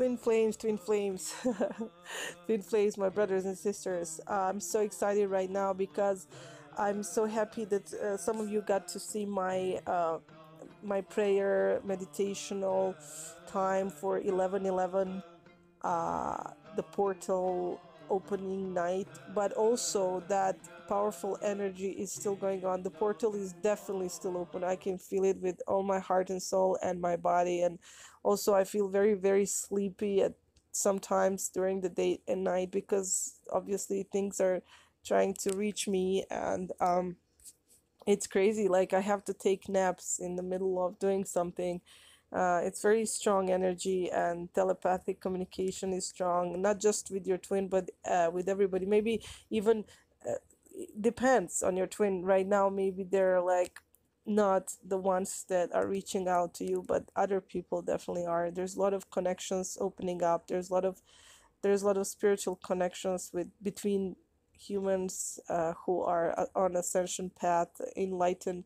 Twin flames, twin flames, twin flames, my brothers and sisters. I'm so excited right now because I'm so happy that some of you got to see my prayer meditational time for 11:11, the portal opening night, but also that powerful energy is still going on. The portal is definitely still open. I can feel it with all my heart and soul and my body. And also I feel very, very sleepy at sometimes during the day and night, because obviously things are trying to reach me. And it's crazy, like I have to take naps in the middle of doing something. It's very strong energy, and telepathic communication is strong, not just with your twin, but with everybody. Maybe even it depends on your twin. Right now, maybe they're like not the ones that are reaching out to you, but other people definitely are. There's a lot of connections opening up. There's a lot of spiritual connections with between humans who are on ascension path, enlightened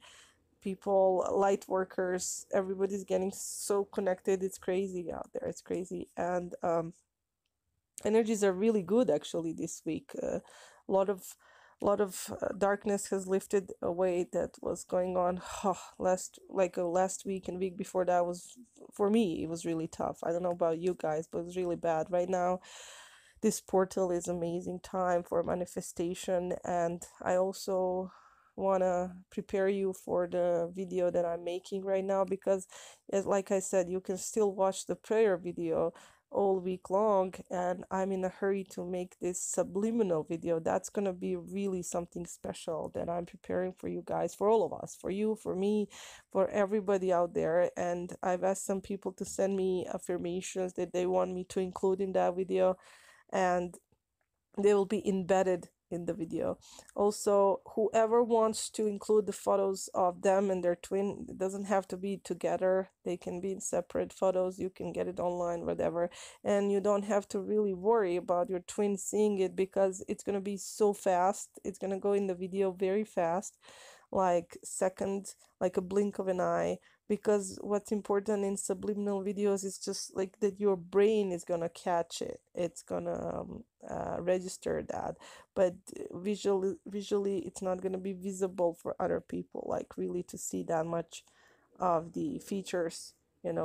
people, light workers. Everybody's getting so connected. It's crazy out there. It's crazy. And energies are really good actually this week. A lot of darkness has lifted away that was going on last week and week before that. Was, for me, it was really tough. I don't know about you guys, but it was really bad. Right now this portal is amazing time for manifestation. And I also want to prepare you for the video that I'm making right now, because like I said, you can still watch the prayer video all week long, and I'm in a hurry to make this subliminal video. That's going to be really something special that I'm preparing for you guys, for all of us, for you, for me, for everybody out there. And I've asked some people to send me affirmations that they want me to include in that video, and they will be embedded in the video. Also, whoever wants to include the photos of them and their twin, it doesn't have to be together. They can be in separate photos. You can get it online, whatever. And you don't have to really worry about your twin seeing it, because it's going to be so fast. It's going to go in the video very fast, like like a blink of an eye. Because what's important in subliminal videos is just like that your brain is gonna catch it. It's gonna register that, but visually it's not gonna be visible for other people, like really to see that much of the features,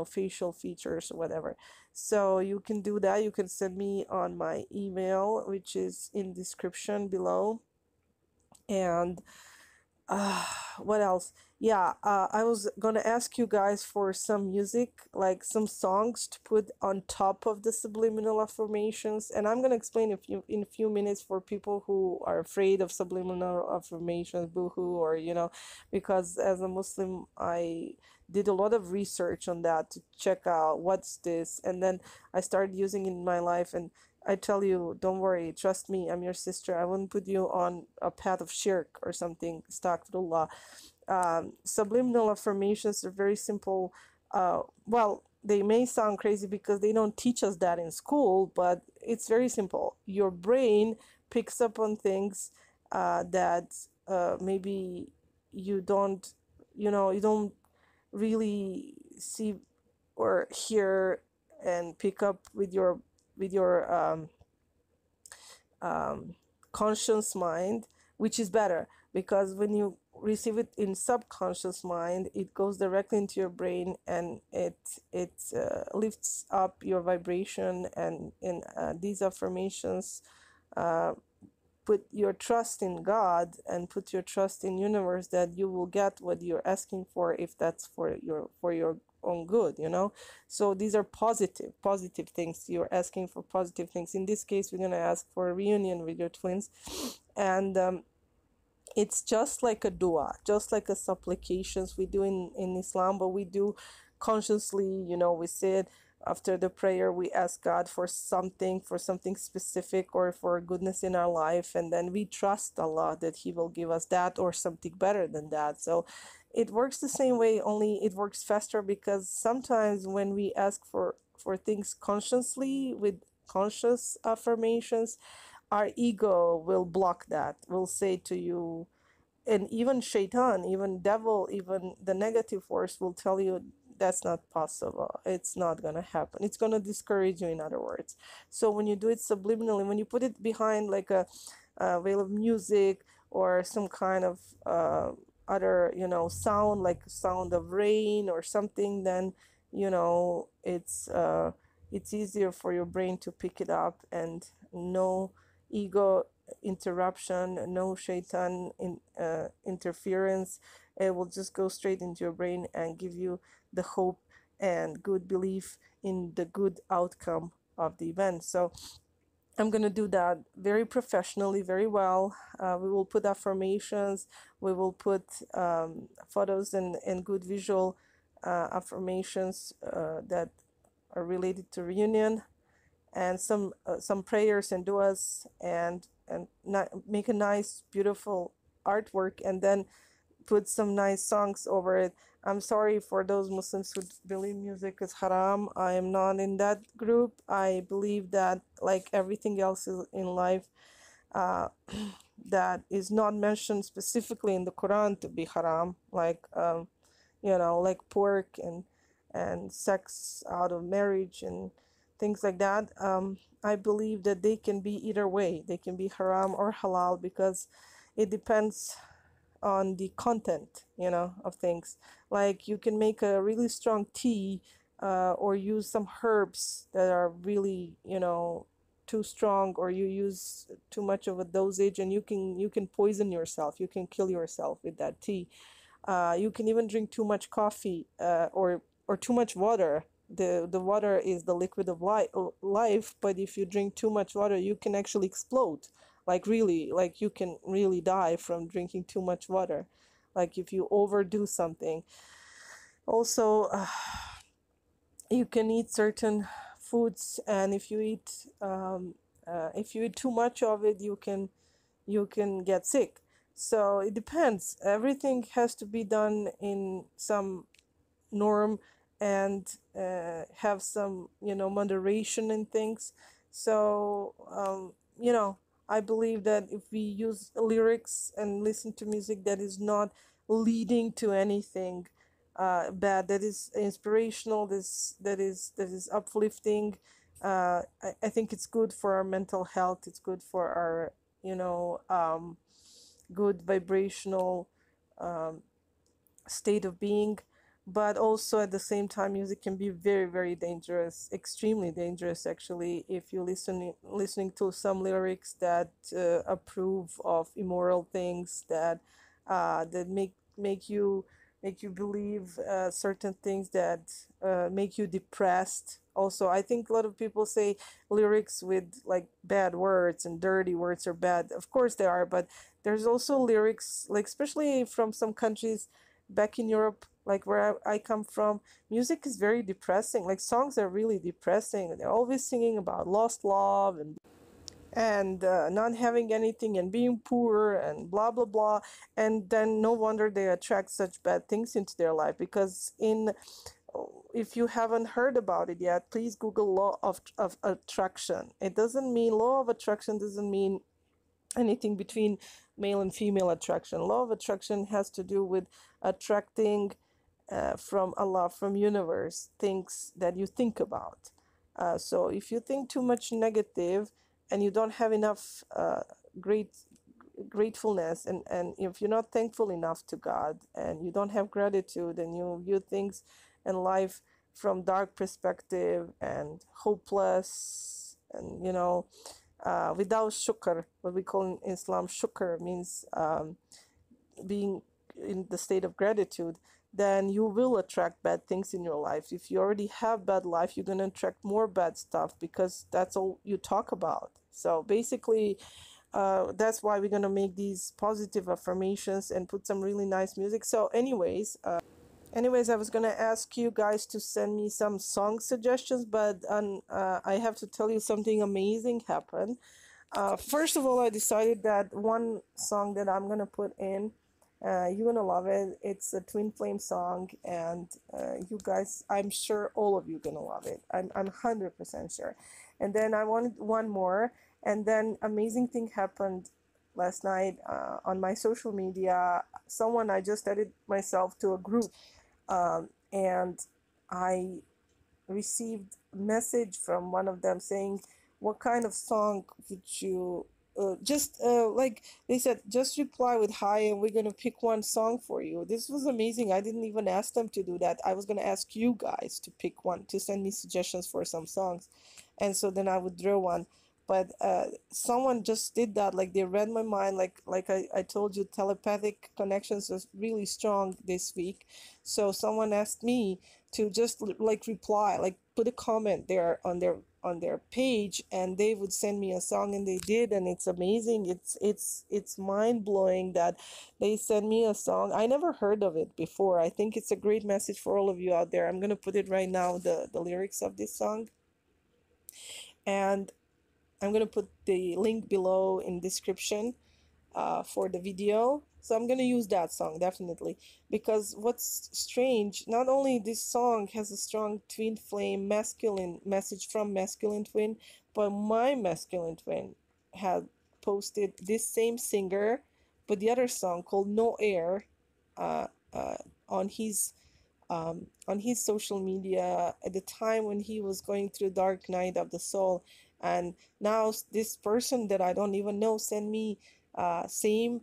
facial features or whatever. So you can do that. You can send me on my email, which is in description below. And what else? Yeah, I was gonna ask you guys for some music, like some songs to put on top of the subliminal affirmations, and I'm gonna explain in a few minutes for people who are afraid of subliminal affirmations, boohoo, or because as a Muslim, I did a lot of research on that to check out what's this, and then I started using it in my life. And I tell you, don't worry, trust me, I'm your sister. I wouldn't put you on a path of shirk or something. Astaghfirullah. Subliminal affirmations are very simple. Well, they may sound crazy because they don't teach us that in school, but it's very simple. Your brain picks up on things that maybe you don't, you don't really see or hear and pick up with your conscious mind, which is better, because when you receive it in subconscious mind, it goes directly into your brain, and it lifts up your vibration. And in these affirmations, put your trust in God and put your trust in universe that you will get what you're asking for, if that's for your own good. So these are positive things. You're asking for positive things. In this case, we're going to ask for a reunion with your twins. And it's just like a dua, just like a supplications we do in Islam, but we do consciously. We say it after the prayer. We ask God for something specific, or for goodness in our life, and then we trust Allah that He will give us that or something better than that. So it works the same way, only it works faster, because sometimes when we ask for things consciously with conscious affirmations, our ego will block that, will say to you, and even shaitan, even devil, even the negative force will tell you that's not possible. It's not gonna happen. It's gonna discourage you, in other words. So when you do it subliminally, when you put it behind like a veil of music or some kind of other, sound, like sound of rain or something, then it's easier for your brain to pick it up, and no ego interruption, no shaitan interference. It will just go straight into your brain and give you the hope and good belief in the good outcome of the event. So I'm going to do that very professionally, very well. We will put affirmations, we will put photos and good visual affirmations that are related to reunion, and some prayers and duas, and make a nice, beautiful artwork, and then put some nice songs over it. I'm sorry for those Muslims who believe music is haram. I am not in that group. I believe that, like everything else in life, uh, that is not mentioned specifically in the Quran to be haram, like pork and sex out of marriage and things like that. I believe that they can be either way. They can be haram or halal, because it depends on the content, of things. Like you can make a really strong tea, or use some herbs that are really, too strong, or you use too much of a dosage, and you can poison yourself. You can kill yourself with that tea. You can even drink too much coffee, or too much water. The water is the liquid of life, but if you drink too much water, you can actually explode. Like really, like you can really die from drinking too much water, like if you overdo something. Also, you can eat certain foods, and if you eat too much of it, you can get sick. So it depends. Everything has to be done in some norm, and have some, moderation in things. So I believe that if we use lyrics and listen to music that is not leading to anything bad, that is inspirational, that is uplifting, I think it's good for our mental health. It's good for our, good vibrational um, state of being. But also at the same time, music can be very, very dangerous, extremely dangerous actually, if you listening to some lyrics that approve of immoral things, that make you believe certain things that make you depressed. Also, I think a lot of people say lyrics with like bad words and dirty words are bad. Of course they are, but there's also lyrics, like especially from some countries back in Europe, like where I come from. Music is very depressing. Like songs are really depressing. They're always singing about lost love and not having anything and being poor and blah blah blah. And then no wonder they attract such bad things into their life, because in if you haven't heard about it yet, please Google law of attraction. It doesn't mean law of attraction doesn't mean anything between male and female attraction. Law of attraction has to do with attracting from Allah, from universe, things that you think about. So if you think too much negative, and you don't have enough great gratefulness, and if you're not thankful enough to God, and you don't have gratitude, and you view things in life from dark perspective and hopeless, and without shukr, what we call in Islam shukr means being in the state of gratitude, then you will attract bad things in your life. If you already have bad life, you're going to attract more bad stuff, because that's all you talk about. So basically, that's why we're going to make these positive affirmations and put some really nice music. So anyways, I was going to ask you guys to send me some song suggestions, but I have to tell you something amazing happened. First of all, I decided that one song that I'm going to put in, you're going to love it. It's a Twin Flame song, and you guys, I'm sure all of you are going to love it. I'm 100% sure. And then I wanted one more, and then amazing thing happened last night on my social media. I just added myself to a group, and I received a message from one of them saying, "What kind of song would you just like they said, just reply with hi, and we're gonna pick one song for you." This was amazing. I didn't even ask them to do that. I was gonna ask you guys to pick one, to send me suggestions for some songs, and so then I would draw one. But someone just did that. Like they read my mind. I told you, telepathic connections was really strong this week. So someone asked me to just like reply, like put a comment there on their page, and they would send me a song, and they did, and it's amazing. It's mind blowing that they send me a song. I never heard of it before. I think it's a great message for all of you out there. I'm gonna put it right now, the lyrics of this song, and I'm gonna put the link below in description for the video. So I'm gonna use that song definitely, because what's strange, not only this song has a strong twin flame masculine message from masculine twin, but my masculine twin had posted this same singer, but the other song called No Air, uh, uh, on his social media at the time when he was going through dark night of the soul. And now this person that I don't even know sent me same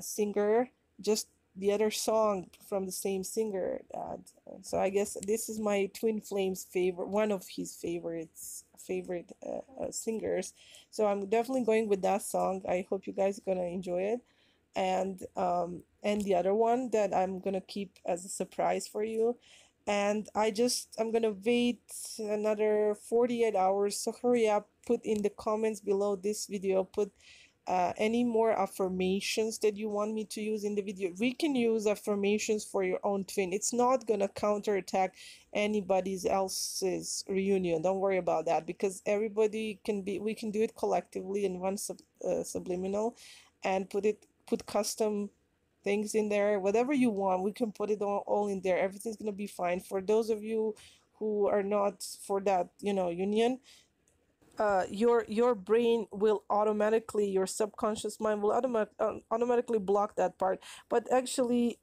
singer, just the other song from the same singer. So I guess this is my twin flame's favorite, one of his favorite singers. So I'm definitely going with that song. I hope you guys are gonna enjoy it. And the other one that I'm gonna keep as a surprise for you. And I'm gonna wait another 48 hours, so hurry up, put in the comments below this video, put any more affirmations that you want me to use in the video. We can use affirmations for your own twin. It's not gonna counterattack anybody's else's reunion. Don't worry about that, because everybody can be, we can do it collectively in one subliminal, and put custom things in there, whatever you want. We can put it all in there. Everything's gonna be fine. For those of you who are not for that, union, your brain will automatically, your subconscious mind will automatically block that part. But actually,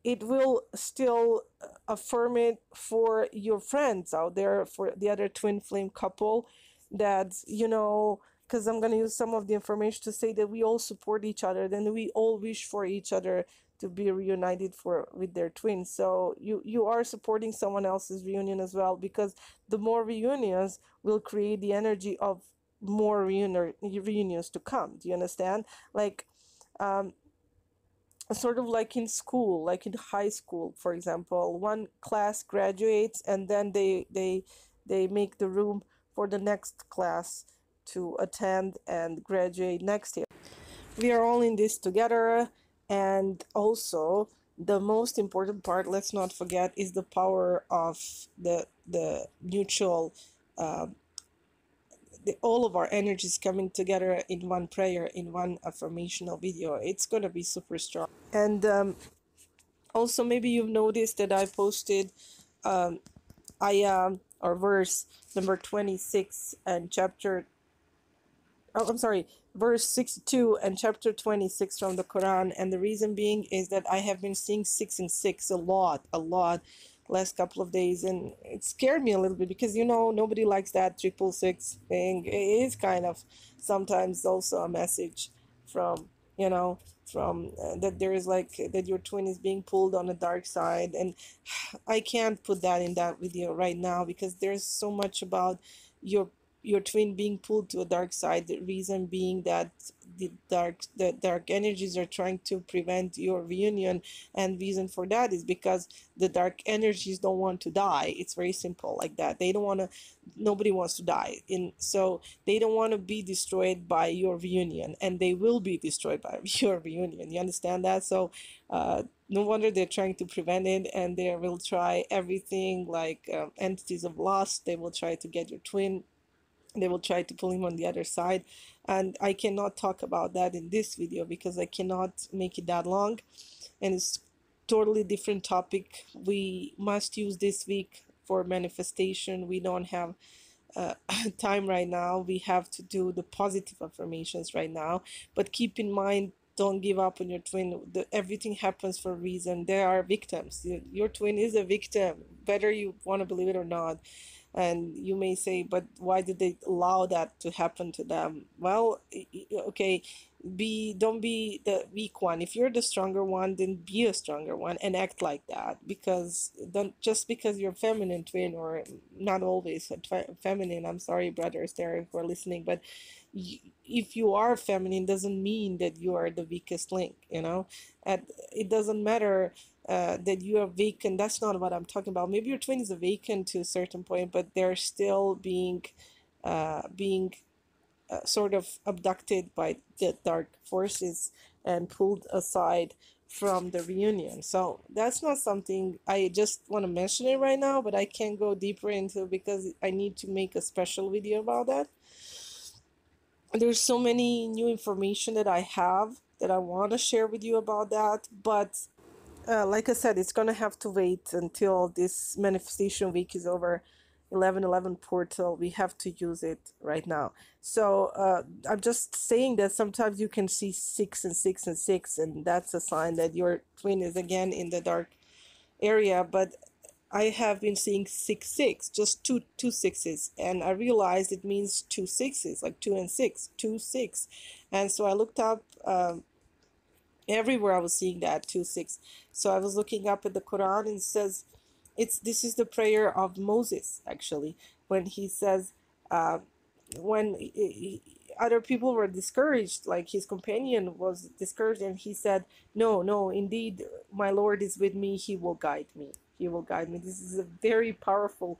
it will still affirm it for your friends out there, for the other twin flame couple, that because I'm going to use some of the information to say that we all support each other, then we all wish for each other to be reunited for with their twins. So you are supporting someone else's reunion as well, because the more reunions will create the energy of more reunions to come. Do you understand? Like, um, sort of like in school, like in high school, for example, one class graduates, and then they make the room for the next class to attend and graduate next year. We are all in this together. And also, the most important part, let's not forget, is the power of the mutual, uh, all of our energies coming together in one prayer, in one affirmational video. It's going to be super strong. And also, maybe you've noticed that I posted or verse number 26 and chapter, oh, I'm sorry, verse 62 and chapter 26 from the Quran. And the reason being is that I have been seeing 6 and 6 a lot last couple of days, and it scared me a little bit, because nobody likes that 666 thing. It is kind of sometimes also a message from, that there is like that your twin is being pulled on the dark side. And I can't put that in that video right now, because there's so much about your twin being pulled to a dark side. The reason being that the dark energies are trying to prevent your reunion, and reason for that is because the dark energies don't want to die. It's very simple like that. They don't want to, nobody wants to die, and so they don't want to be destroyed by your reunion, and they will be destroyed by your reunion. You understand that? So no wonder they're trying to prevent it, and they will try everything, like entities of lust. They will try to get your twin, they will try to pull him on the other side. And I cannot talk about that in this video, because I cannot make it that long, and it's totally different topic. We must use this week for manifestation. We don't have time right now. We have to do the positive affirmations right now. But keep in mind don't give up on your twin. Everything happens for a reason. They are victims. Your twin is a victim, whether you want to believe it or not. And you may say, but why did they allow that to happen to them? Well, okay, don't be the weak one. If you're the stronger one, then be a stronger one and act like that. Because don't, just because you're feminine twin, or not always feminine, I'm sorry brothers there who are listening, but if you are feminine doesn't mean that you are the weakest link, you know. And it doesn't matter that you are vacant. That's not what I'm talking about. Maybe your twin is a vacant to a certain point, but they're still being sort of abducted by the dark forces and pulled aside from the reunion. So that's not something I just want to mention it right now, but I can't go deeper into because I need to make a special video about that. There's so many new information that I have that I want to share with you about that, but like I said, it's gonna have to wait until this manifestation week is over. 1111 portal, we have to use it right now. So I'm just saying that sometimes you can see 6 and 6 and 6, and that's a sign that your twin is again in the dark area. But I have been seeing 6 6, just two sixes, and I realized it means 2 6s, like 2 and 6, 2 6. And so I looked up. Everywhere I was seeing that 2 6. So I was looking up at the Quran, and it says this is the prayer of Moses, actually, when he says uh, when other people were discouraged, like his companion was discouraged, and he said, no, no, indeed my Lord is with me, he will guide me, he will guide me. This is a very powerful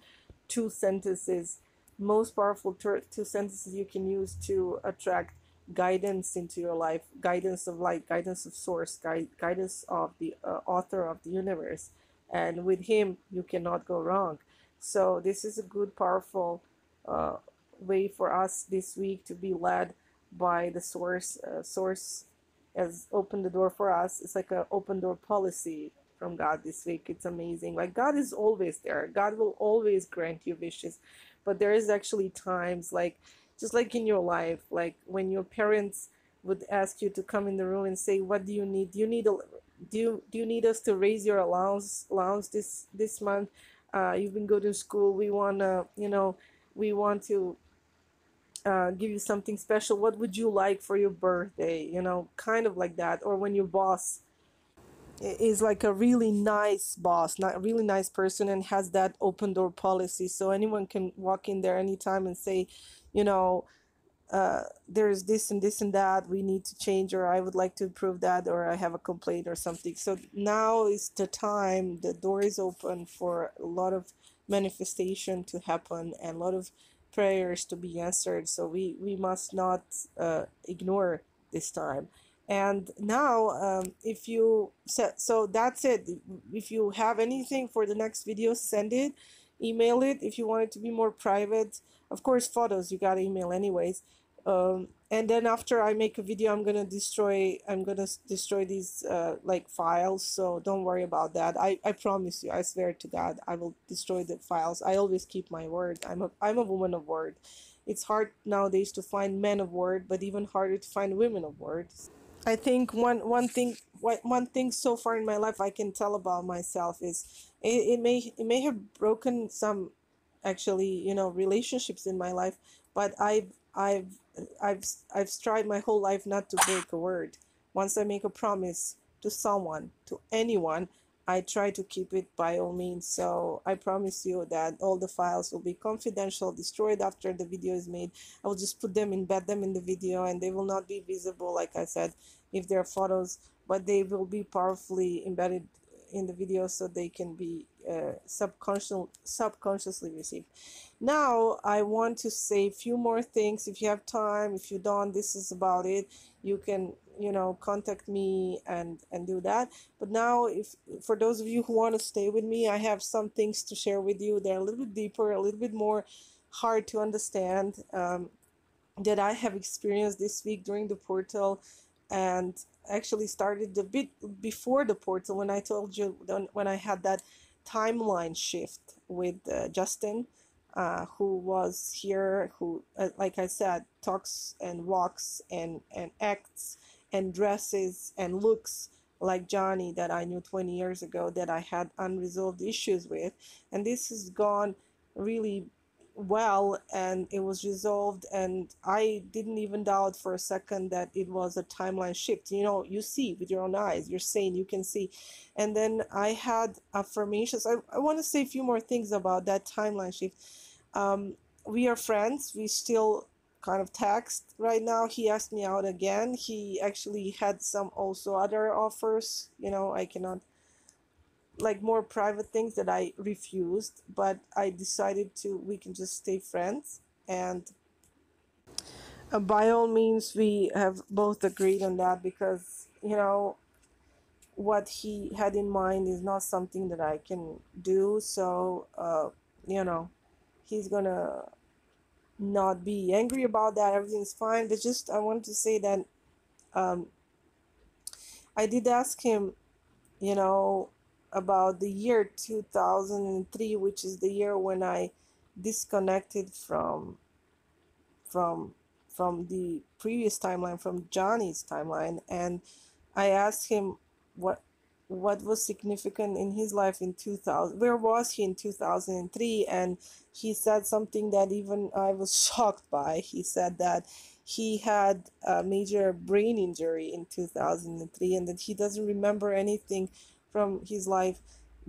2 sentences, most powerful 2 sentences you can use to attract guidance into your life, guidance of light, guidance of source, guidance of the author of the universe. And with him you cannot go wrong. So this is a good, powerful uh, way for us this week to be led by the source. Source has opened the door for us. It's like an open door policy from God this week. It's amazing. Like, God is always there. God will always grant you wishes. But there is actually times, like just like in your life, like when your parents would ask you to come in the room and say, what do you need? Do you need us to raise your allowance this month? You've been going to school. We want to, we want to give you something special. What would you like for your birthday? Kind of like that. Or when your boss is like a really nice boss, not a really nice person, and has that open door policy, so anyone can walk in there anytime and say, you know, there's this and this and that we need to change, or I would like to improve that, or I have a complaint or something. So now is the time, the door is open for a lot of manifestation to happen and a lot of prayers to be answered. So we must not ignore this time. And now if you so that's it. If you have anything for the next video, send it, email it. If you want it to be more private, of course, photos you gotta email anyways. And then after I make a video, I'm gonna destroy these like files, so don't worry about that. I promise you, I swear to God, I will destroy the files. I always keep my word. I'm a woman of word. It's hard nowadays to find men of word, but even harder to find women of word. I think one thing so far in my life I can tell about myself is it may have broken some, actually, relationships in my life, but I've strived my whole life not to break a word. Once I make a promise to someone, to anyone, I try to keep it by all means. So I promise you that all the files will be confidential, destroyed after the video is made. I will just embed them in the video, and they will not be visible, like I said, if they're photos, but they will be powerfully embedded in the video, so they can be subconsciously received. Now I want to say a few more things. If you have time, if you don't, this is about it. You can contact me and do that. But now, if for those of you who want to stay with me, I have some things to share with you. They're a little bit deeper, a little bit more hard to understand, that I have experienced this week during the portal, and actually started a bit before the portal, when I told you, when I had that timeline shift with Justin, who was here, who, like I said, talks and walks and acts and dresses and looks like Johnny that I knew 20 years ago that I had unresolved issues with. And this has gone really well and it was resolved. And I didn't even doubt for a second that it was a timeline shift. You know, you see with your own eyes, you're saying you can see. And then I had affirmations. I want to say a few more things about that timeline shift. Um, we are friends. We still kind of text right now. He asked me out again. He actually had some also other offers. You know, I cannot, like, more private things that I refused, but I decided to, we can just stay friends. And by all means, we have both agreed on that because, you know, what he had in mind is not something that I can do. So, you know, he's gonna not be angry about that. Everything's fine. But just, I wanted to say that um, I did ask him, you know, about the year 2003, which is the year when I disconnected from from the previous timeline, from Johnny's timeline. And I asked him what what was significant in his life in 2000. Where was he in 2003? And he said something that even I was shocked by. He said that he had a major brain injury in 2003 and that he doesn't remember anything from his life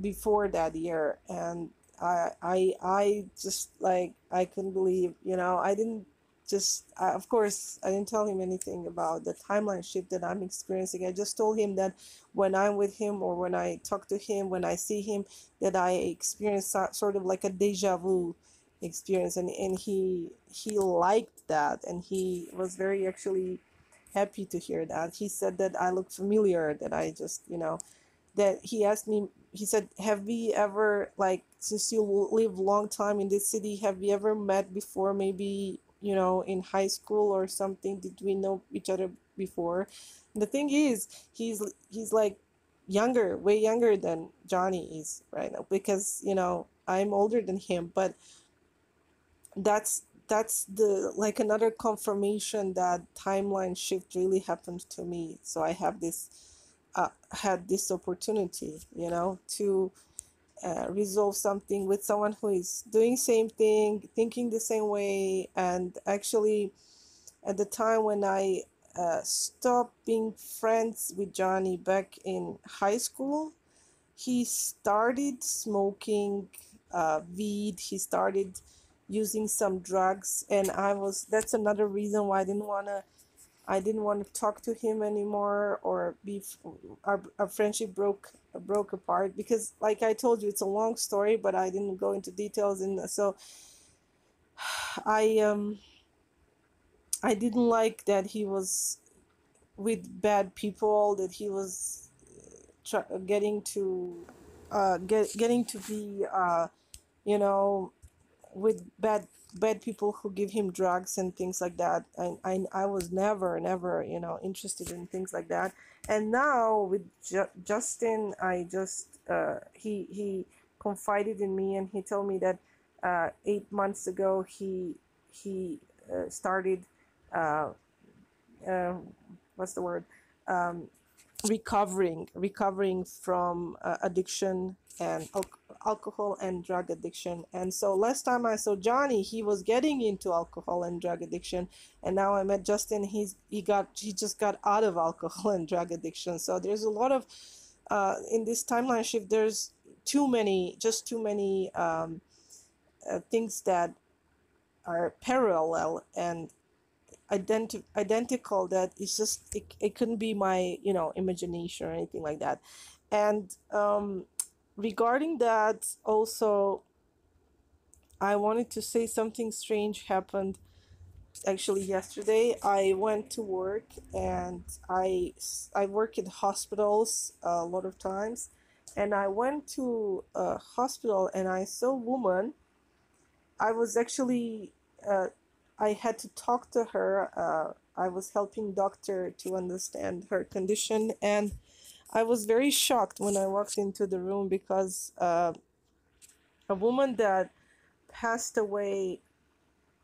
before that year. And I just, like, I couldn't believe, you know, I didn't just, of course, I didn't tell him anything about the timeline shift that I'm experiencing. I just told him that when I'm with him or when I talk to him, when I see him, that I experience sort of like a deja vu experience. And he liked that, and he was very actually happy to hear that. He said that I look familiar, that I just, you know, that he asked me, he said, have we ever, like, since you live long time in this city, have we ever met before, maybe, you know, in high school or something? Did we know each other before? And the thing is, he's like younger, way younger than Johnny is right now, because, you know, I'm older than him. But that's the, like, another confirmation that timeline shift really happened to me. So I have this had this opportunity, you know, to resolve something with someone who is doing same thing, thinking the same way. And actually, at the time when I stopped being friends with Johnny back in high school, he started smoking weed. He started using some drugs, and that's another reason why I didn't want to talk to him anymore, or our friendship broke apart, because, like I told you, it's a long story, but I didn't go into details. And so I I didn't like that he was with bad people, that he was getting to getting to be you know, with bad people who give him drugs and things like that. I was never, you know, interested in things like that. And now with Justin, I just he confided in me, and he told me that 8 months ago he started uh, uh, what's the word, um, recovering from addiction and alcohol and drug addiction. And so last time I saw Johnny, he was getting into alcohol and drug addiction, and now I met Justin, he just got out of alcohol and drug addiction. So there's a lot of in this timeline shift, there's too many things that are parallel and identical, that it's just, it couldn't be my, you know, imagination or anything like that. And regarding that also, I wanted to say something strange happened actually yesterday. I went to work, and I work in hospitals a lot of times, and I went to a hospital and I saw a woman. I was actually I had to talk to her. I was helping doctor to understand her condition, and I was very shocked when I walked into the room, because a woman that passed away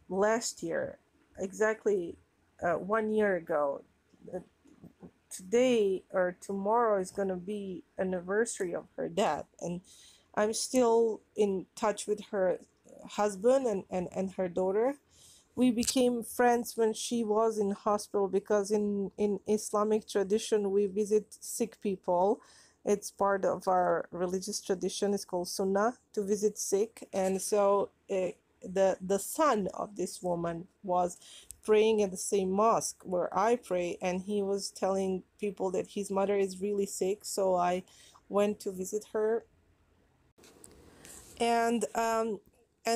last year, exactly 1 year ago, today or tomorrow is going to be anniversary of her death, and I'm still in touch with her husband and her daughter. We became friends when she was in hospital because in Islamic tradition we visit sick people. It's part of our religious tradition. It's called sunnah to visit sick. And so the son of this woman was praying at the same mosque where I pray, and he was telling people that his mother is really sick. So I went to visit her, and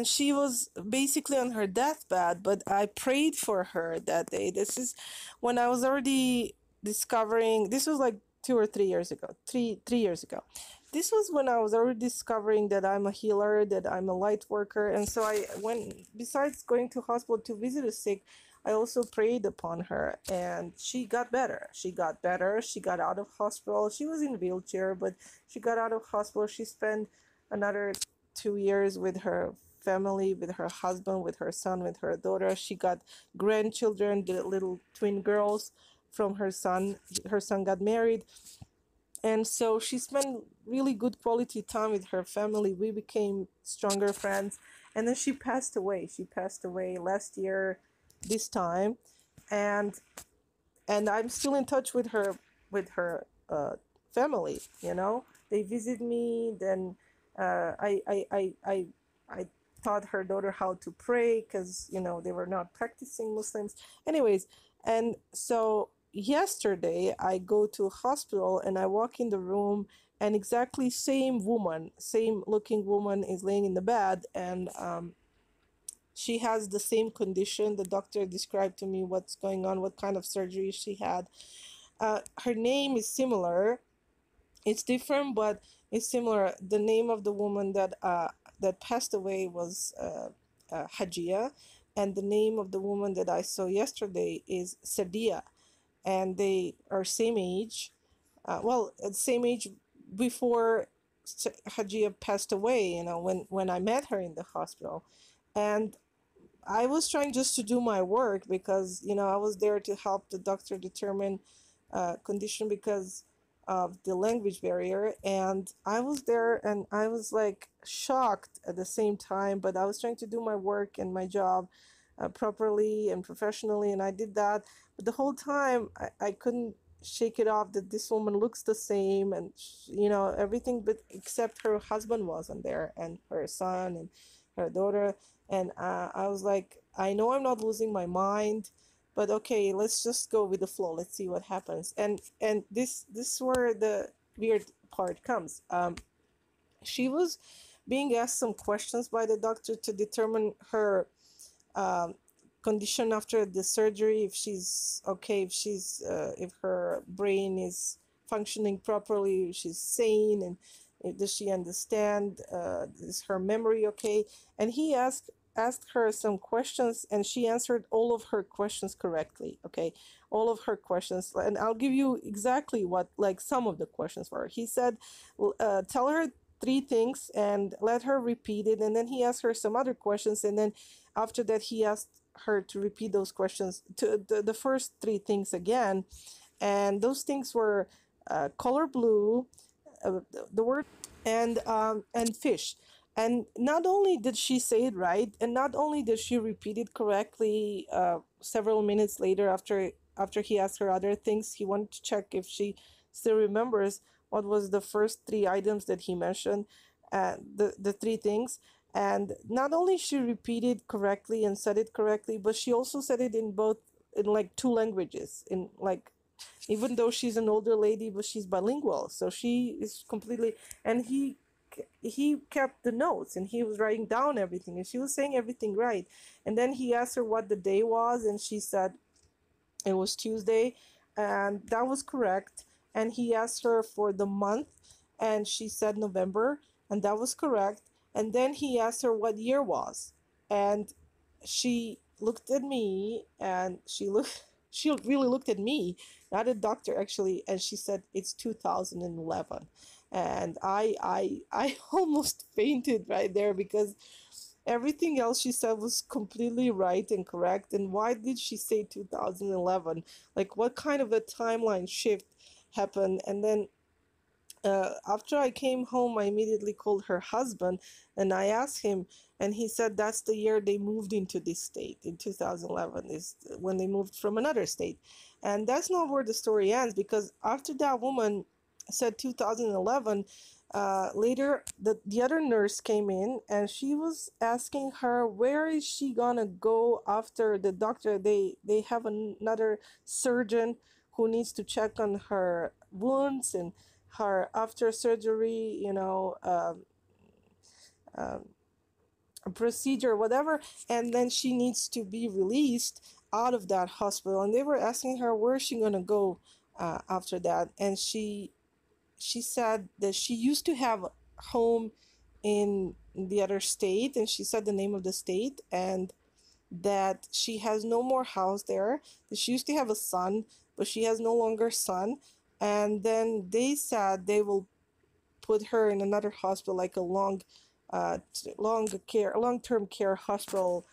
she was basically on her deathbed, but I prayed for her that day. This is when I was already discovering, this was like 2 or 3 years ago, three years ago. This was when I was already discovering that I'm a healer, that I'm a light worker. And so I went, besides going to hospital to visit a sick, I also prayed upon her, and she got better. She got better. She got out of hospital. She was in a wheelchair, but she got out of hospital. She spent another 2 years with her family, with her husband, with her son, with her daughter. She got grandchildren, the little twin girls from her son. Her son got married. And so she spent really good quality time with her family. We became stronger friends. And then she passed away. She passed away last year, this time. And I'm still in touch with her family. You know, they visit me. Then I taught her daughter how to pray because they were not practicing Muslims. Anyways, and so yesterday I go to a hospital and I walk in the room, and exactly same woman, same looking woman is laying in the bed, and she has the same condition. The doctor described to me what's going on, what kind of surgery she had. Her name is similar. It's different, but it's similar. The name of the woman that passed away was Hajia, and the name of the woman that I saw yesterday is Sadia, and they are same age. Same age before Hajia passed away. When I met her in the hospital, and I was trying just to do my work because I was there to help the doctor determine condition because of the language barrier. And I was there and I was like shocked at the same time, but I was trying to do my work and my job properly and professionally, and I did that. But the whole time I couldn't shake it off that this woman looks the same, and everything, but except her husband wasn't there, and her son and her daughter. And I was like, I know I'm not losing my mind, but okay, let's just go with the flow. Let's see what happens. And this is where the weird part comes. She was being asked some questions by the doctor to determine her condition after the surgery, if she's okay, if her brain is functioning properly, if she's sane, and does she understand, is her memory okay. And he asked her some questions, and she answered all of her questions correctly. Okay, all of her questions, and I'll give you exactly what, like, some of the questions were. He said, tell her 3 things and let her repeat it. And then he asked her some other questions, and then after that he asked her to repeat those questions, to the first 3 things again. And those things were color blue, the word, and fish. And not only did she say it right, and not only did she repeat it correctly, several minutes later, after he asked her other things, he wanted to check if she still remembers what was the first 3 items that he mentioned, the 3 things. And not only she repeated correctly and said it correctly, but she also said it in like 2 languages, in like, even though she's an older lady, but she's bilingual, so she is completely. And he kept the notes, and he was writing down everything, and she was saying everything right. And then he asked her what the day was, and she said it was Tuesday, and that was correct. And he asked her for the month, and she said November, and that was correct. And then he asked her what year was, and she looked at me, and she really looked at me, not a doctor actually, and she said it's 2011. And I almost fainted right there, because everything else she said was completely right and correct. And why did she say 2011? Like, what kind of a timeline shift happened? And then after I came home, I immediately called her husband and I asked him, and he said that's the year they moved into this state in 2011, is when they moved from another state. And that's not where the story ends, because after that woman said 2011, later the other nurse came in and she was asking her where is she gonna go after the doctor. They have another surgeon who needs to check on her wounds and her after surgery, um, procedure, whatever, and then she needs to be released out of that hospital. And they were asking her where is she gonna go after that, and she said that she used to have a home in the other state, and she said the name of the state, and that she has no more house there, that she used to have a son, but she has no longer son. And then they said they will put her in another hospital, like a long-term care hospital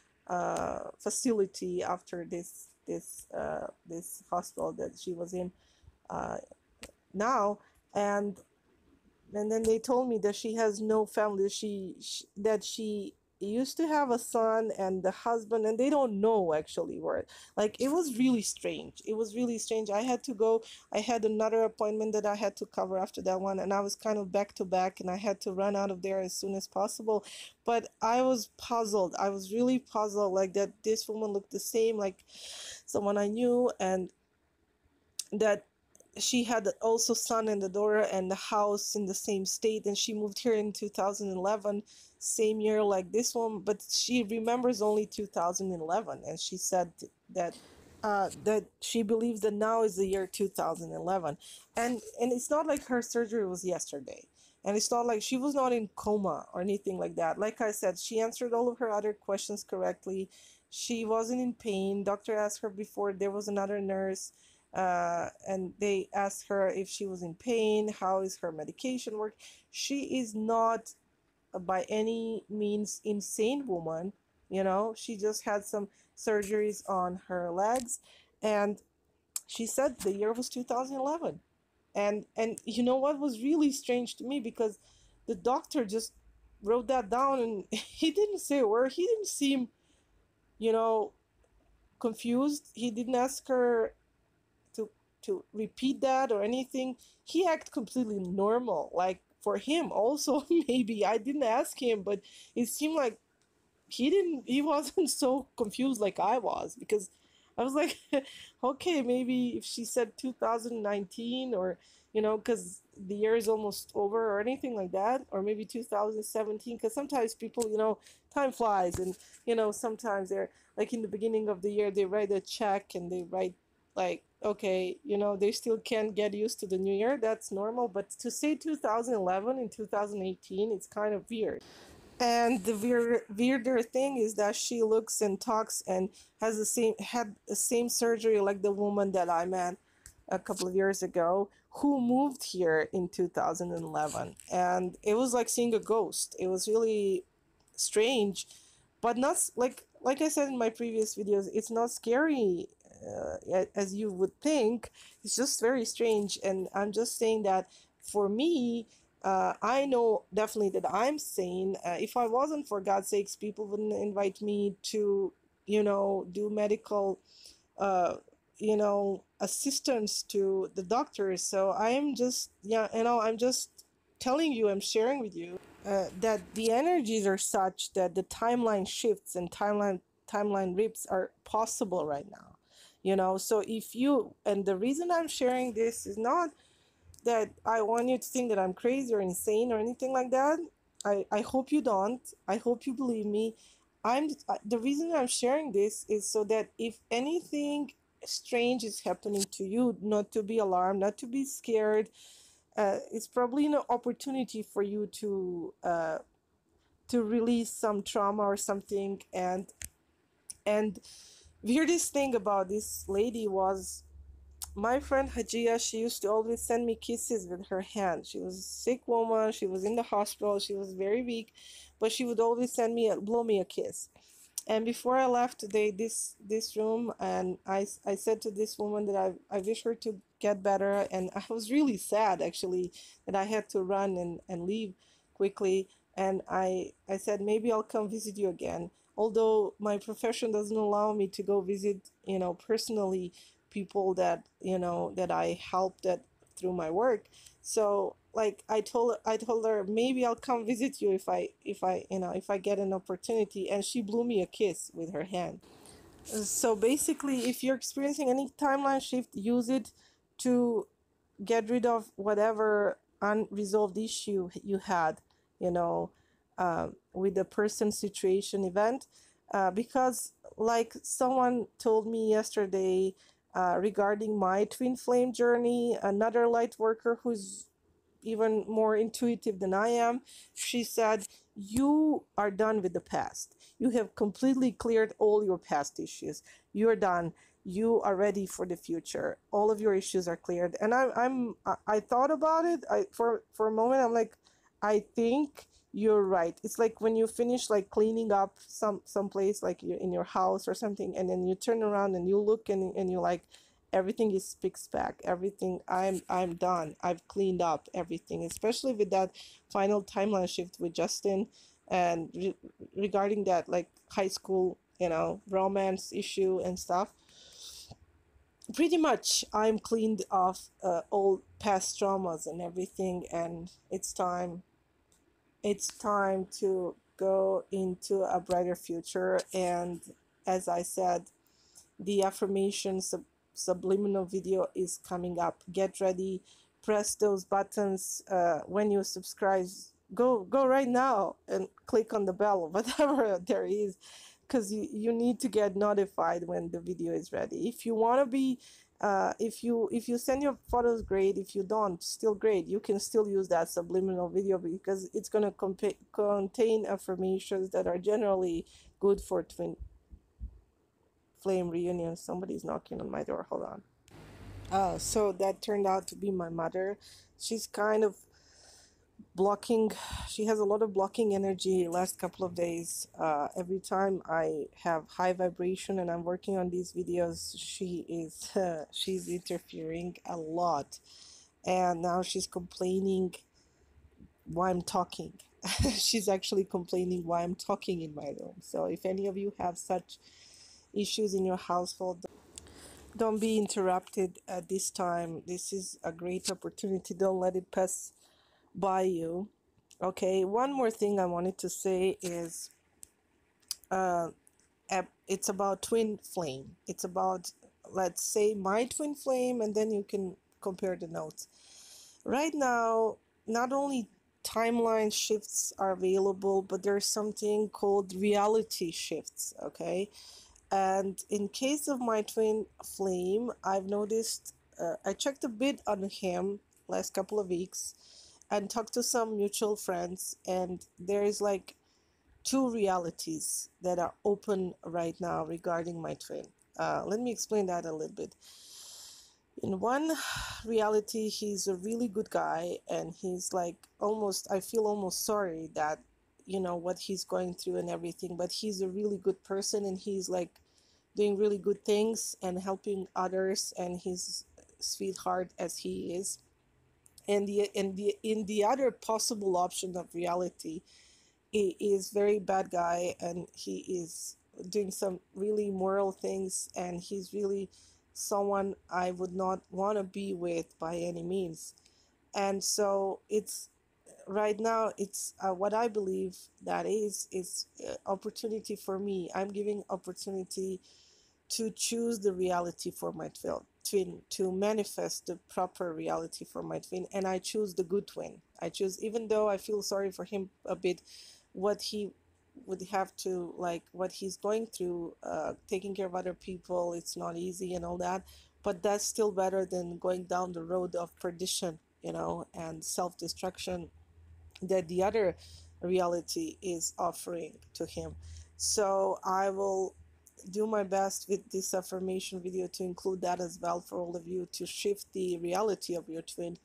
facility after this hospital that she was in uh, now. And then they told me that she has no family. That she used to have a son and the husband, and they don't know actually where. Like, it was really strange. It was really strange. I had to go. I had another appointment that I had to cover after that one, and I was kind of back to back, and I had to run out of there as soon as possible. But I was puzzled. I was really puzzled, like that this woman looked the same like someone I knew, and that she had also son and a daughter and the house in the same state, and she moved here in 2011, same year like this one, but she remembers only 2011. And she said that that she believes that now is the year 2011. And it's not like her surgery was yesterday, and it's not like she was not in coma or anything like that. Like I said, she answered all of her other questions correctly. She wasn't in pain. Doctor asked her before. There was another nurse, and they asked her if she was in pain, how is her medication work. She is not by any means insane woman, she just had some surgeries on her legs. And she said the year was 2011. And you know what was really strange to me, because the doctor just wrote that down, and he didn't say a word. He didn't seem, you know confused. He didn't ask her to repeat that or anything. He acted completely normal. Like, for him also, maybe I didn't ask him, but it seemed like he wasn't so confused like I was, because I was like, okay, maybe if she said 2019, or because the year is almost over or anything like that, or maybe 2017, because sometimes people, time flies, and sometimes they're like in the beginning of the year they write a check and they write like, okay, they still can't get used to the new year. That's normal, but to say 2011 in 2018, it's kind of weird. And the weirder thing is that she looks and talks and had the same surgery like the woman that I met a couple of years ago, who moved here in 2011. And it was like seeing a ghost. It was really strange, but not like I said in my previous videos, it's not scary as you would think. It's just very strange. And I'm just saying that for me, I know definitely that I'm sane. If I wasn't, for God's sakes, people wouldn't invite me to, do medical, assistance to the doctors. So I'm just, yeah, I'm just telling you, I'm sharing with you that the energies are such that the timeline shifts and timeline rips are possible right now. So if you, and the reason I'm sharing this is not that I want you to think that I'm crazy or insane or anything like that. I hope you don't. I hope you believe me. The reason I'm sharing this is so that if anything strange is happening to you, not to be alarmed, not to be scared. It's probably an opportunity for you to release some trauma or something. And weirdest thing about this lady was My friend Hajia, she used to always send me kisses with her hand. She was a sick woman. She was in the hospital. She was very weak, but she would always blow me a kiss. And before I left today, this room, and I said to this woman that I wish her to get better, and I was really sad actually that I had to run and leave quickly. And I said maybe I'll come visit you again. Although my profession doesn't allow me to go visit, personally people that that I helped that through my work. So like I told her maybe I'll come visit you if I get an opportunity, and she blew me a kiss with her hand. So basically, if you're experiencing any timeline shift, use it to get rid of whatever unresolved issue you had, you know, with the person, situation, event. Because, like someone told me yesterday regarding my twin flame journey, another light worker who's even more intuitive than I am, she said, "You are done with the past. You have completely cleared all your past issues. You're done. You are ready for the future. All of your issues are cleared." And I thought about it. For a moment, I'm like, I think you're right. It's like when you finish like cleaning up some place, like you in your house or something, and then you turn around and you look and you're like, everything is fixed back, everything, I'm done, I've cleaned up everything, especially with that final timeline shift with Justin. And regarding that like high school, romance issue and stuff, pretty much I'm cleaned off all past traumas and everything, and it's time to go into a brighter future. And as I said, the affirmation subliminal video is coming up. Get ready, press those buttons when you subscribe. Go right now and click on the bell, whatever there is, because you need to get notified when the video is ready. If you want to be if you send your photos, great. If you don't, still great. You can still use that subliminal video because it's going to contain affirmations that are generally good for twin flame reunion. Somebody's knocking on my door. Hold on. So that turned out to be my mother. She's kind of blocking. She has a lot of blocking energy last couple of days. Every time I have high vibration and I'm working on these videos, she's interfering a lot, and now she's complaining why I'm talking. She's actually complaining why I'm talking in my room. So if any of you have such issues in your household, don't be interrupted at this time. This is a great opportunity. Don't let it pass by you. Okay, one more thing I wanted to say is uh, it's about twin flame. It's about, let's say, my twin flame, and then you can compare the notes. Right now, not only timeline shifts are available, but there's something called reality shifts, okay? And in case of my twin flame, I've noticed, I checked a bit on him last couple of weeks and talked to some mutual friends, and there is like two realities that are open right now regarding my twin. Let me explain that a little bit. In one reality, he's a really good guy, and he's like almost, I feel almost sorry that, what he's going through and everything, but he's a really good person, and he's like doing really good things and helping others, and he's sweetheart as he is. And in the other possible option of reality, he is very bad guy, and he is doing some really moral things, and he's really someone I would not want to be with by any means. And so it's right now, it's what I believe that is opportunity for me. I'm giving opportunity to choose the reality for my twin, to manifest the proper reality for my twin, and I choose the good twin. I choose, even though I feel sorry for him a bit, what he would have to, like, what he's going through, taking care of other people, it's not easy and all that, but that's still better than going down the road of perdition, and self-destruction that the other reality is offering to him. So I will do my best with this affirmation video to include that as well for all of you, to shift the reality of your twin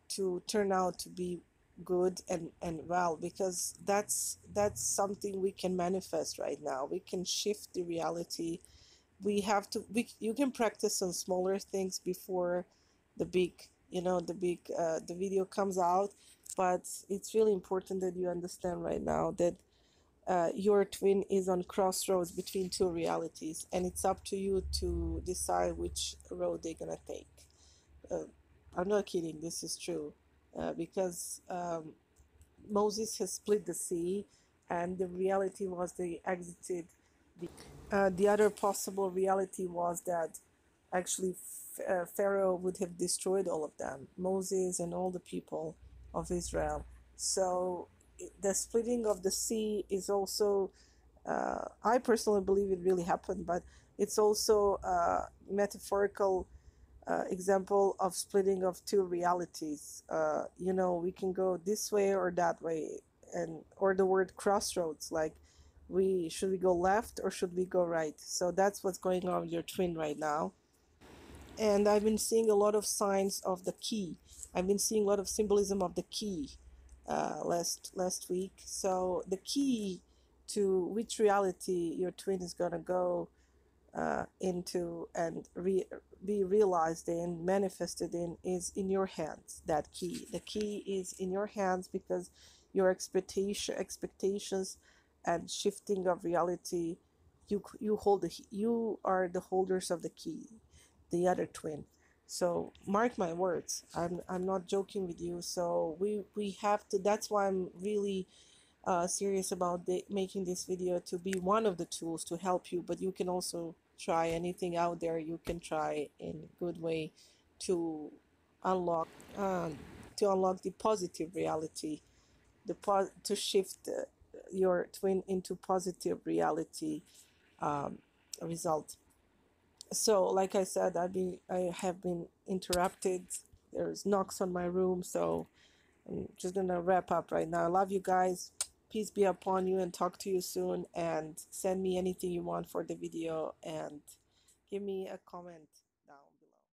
to turn out to be good and well, because that's something we can manifest right now. We can shift the reality. We have to, you can practice on smaller things before the big, the big the video comes out. But it's really important that you understand right now that your twin is on crossroads between two realities, and it's up to you to decide which road they're gonna take. uh, I'm not kidding, this is true. Because Moses has split the sea, and the reality was they exited. The other possible reality was that actually Pharaoh would have destroyed all of them, Moses and all the people of Israel. So the splitting of the sea is also, I personally believe it really happened, but it's also a metaphorical example of splitting of two realities. We can go this way or that way, and or the word crossroads, like we should we go left or should we go right? So that's what's going on with your twin right now. And I've been seeing a lot of signs of the key. I've been seeing a lot of symbolism of the key last week. So the key to which reality your twin is gonna go into and be realized in, manifested in, is in your hands. That key, the key is in your hands, because your expectations and shifting of reality, you hold you are the holders of the key, the other twin. So mark my words, I'm not joking with you. So we have to, that's why I'm really serious about making this video to be one of the tools to help you. But you can also try anything out there you can try in a good way to um, unlock the positive reality, to shift your twin into positive reality result. So like I said, I have been interrupted. There's knocks on my room, so I'm just gonna wrap up right now. I love you guys. Peace be upon you, and talk to you soon. And send me anything you want for the video, and give me a comment down below.